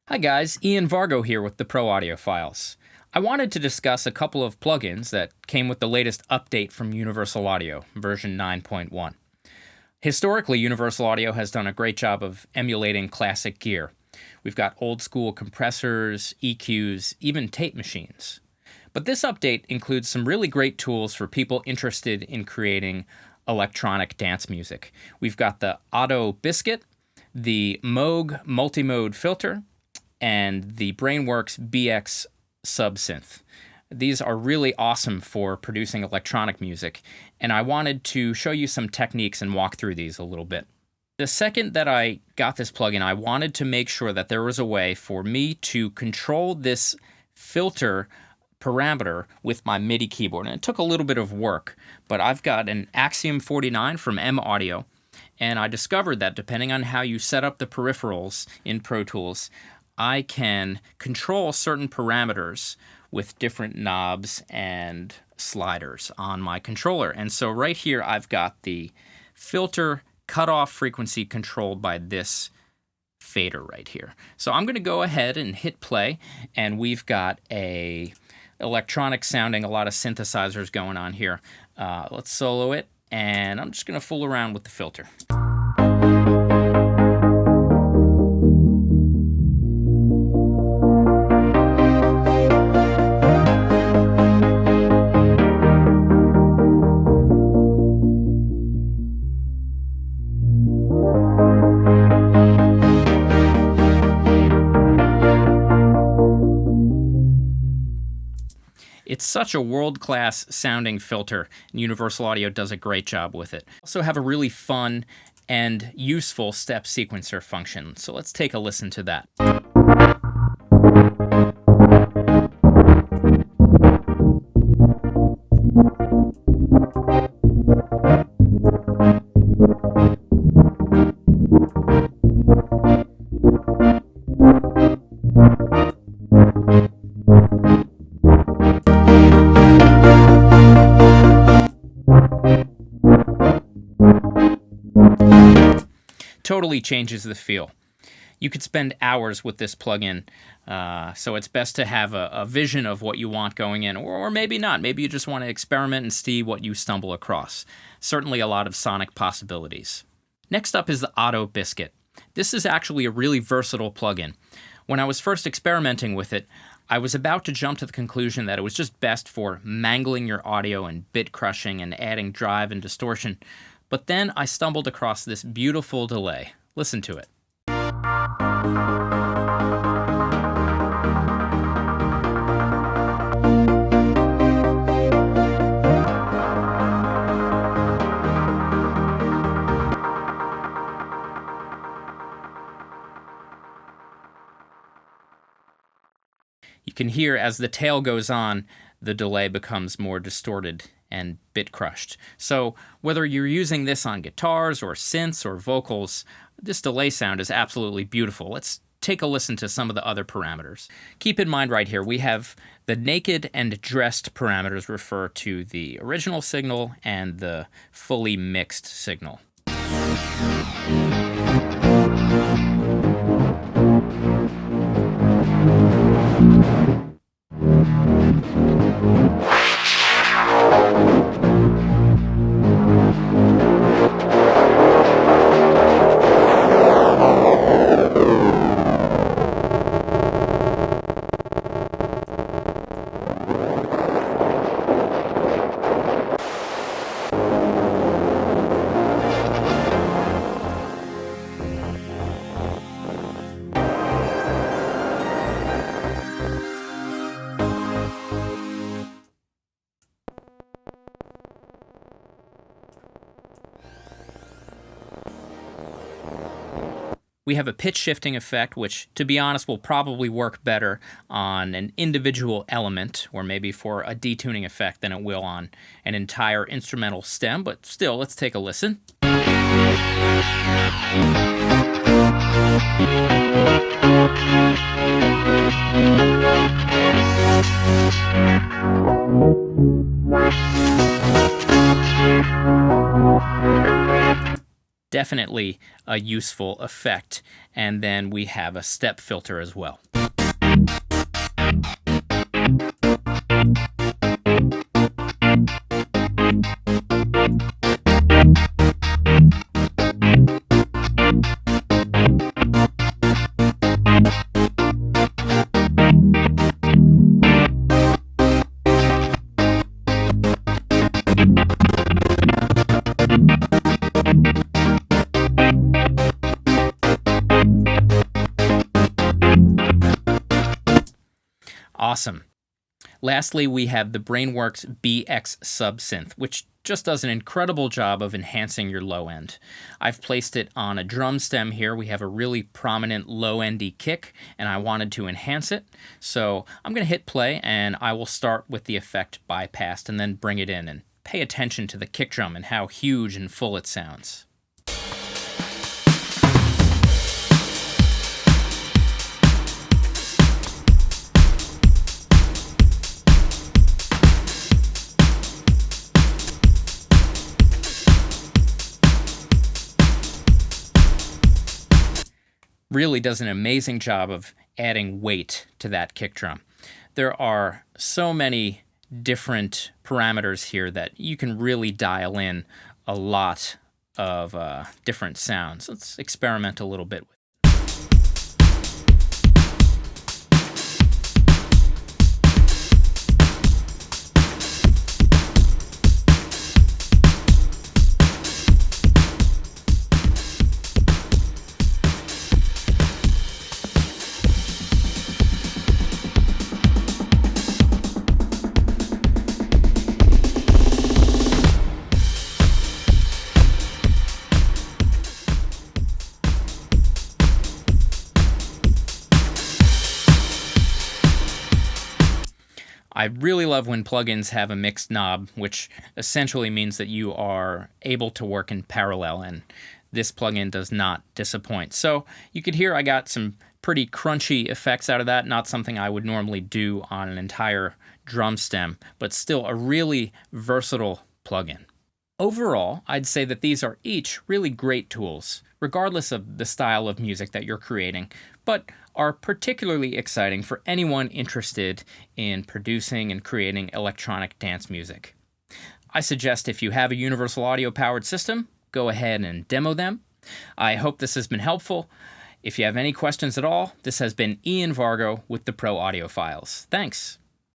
Hi guys, Ian Vargo here with the Pro Audiophiles. I wanted to discuss a couple of plugins that came with the latest update from Universal Audio, version 9.1. Historically, Universal Audio has done a great job of emulating classic gear. We've got old school compressors, EQs, even tape machines. But this update includes some really great tools for people interested in creating electronic dance music. We've got the Auto Biscuit, the Moog Multimode Filter, and the Brainworx BX Subsynth. These are really awesome for producing electronic music, and I wanted to show you some techniques and walk through these a little bit. The second that I got this plugin, I wanted to make sure that there was a way for me to control this filter parameter with my MIDI keyboard, and it took a little bit of work, but I've got an Axiom 49 from M Audio, and I discovered that depending on how you set up the peripherals in Pro Tools, I can control certain parameters with different knobs and sliders on my controller. And so right here I've got the filter cutoff frequency controlled by this fader right here. So I'm going to go ahead and hit play, and we've got a electronic sounding, a lot of synthesizers going on here. Let's solo it, and I'm just going to fool around with the filter. It's such a world-class sounding filter, and Universal Audio does a great job with it. Also have a really fun and useful step sequencer function, so let's take a listen to that. Totally changes the feel. You could spend hours with this plugin, so it's best to have a vision of what you want going in, or maybe not. Maybe you just want to experiment and see what you stumble across. Certainly a lot of sonic possibilities. Next up is the Auto Biscuit. This is actually a really versatile plugin. When I was first experimenting with it, I was about to jump to the conclusion that it was just best for mangling your audio and bit crushing and adding drive and distortion. But then I stumbled across this beautiful delay. Listen to it. You can hear as the tail goes on, the delay becomes more distorted and bit crushed. So whether you're using this on guitars or synths or vocals, this delay sound is absolutely beautiful. Let's take a listen to some of the other parameters. Keep in mind right here, we have the naked and dressed parameters refer to the original signal and the fully mixed signal. We have a pitch shifting effect, which, to be honest, will probably work better on an individual element, or maybe for a detuning effect, than it will on an entire instrumental stem, but still, let's take a listen. definitely a useful effect. And then we have a step filter as well. Awesome. Lastly, we have the Brainworx BX Subsynth, which just does an incredible job of enhancing your low end. I've placed it on a drum stem here. We have a really prominent low-endy kick, and I wanted to enhance it. So I'm going to hit play, and I will start with the effect bypassed and then bring it in, and pay attention to the kick drum and how huge and full it sounds. Really does an amazing job of adding weight to that kick drum. There are so many different parameters here that you can really dial in a lot of different sounds. Let's experiment a little bit with. I really love when plugins have a mixed knob, which essentially means that you are able to work in parallel, and this plugin does not disappoint. So you could hear I got some pretty crunchy effects out of that, not something I would normally do on an entire drum stem, but still a really versatile plugin. Overall, I'd say that these are each really great tools, regardless of the style of music that you're creating, but are particularly exciting for anyone interested in producing and creating electronic dance music. I suggest if you have a Universal Audio powered system, go ahead and demo them. I hope this has been helpful. If you have any questions at all, this has been Ian Vargo with the Pro Audiophiles. Thanks.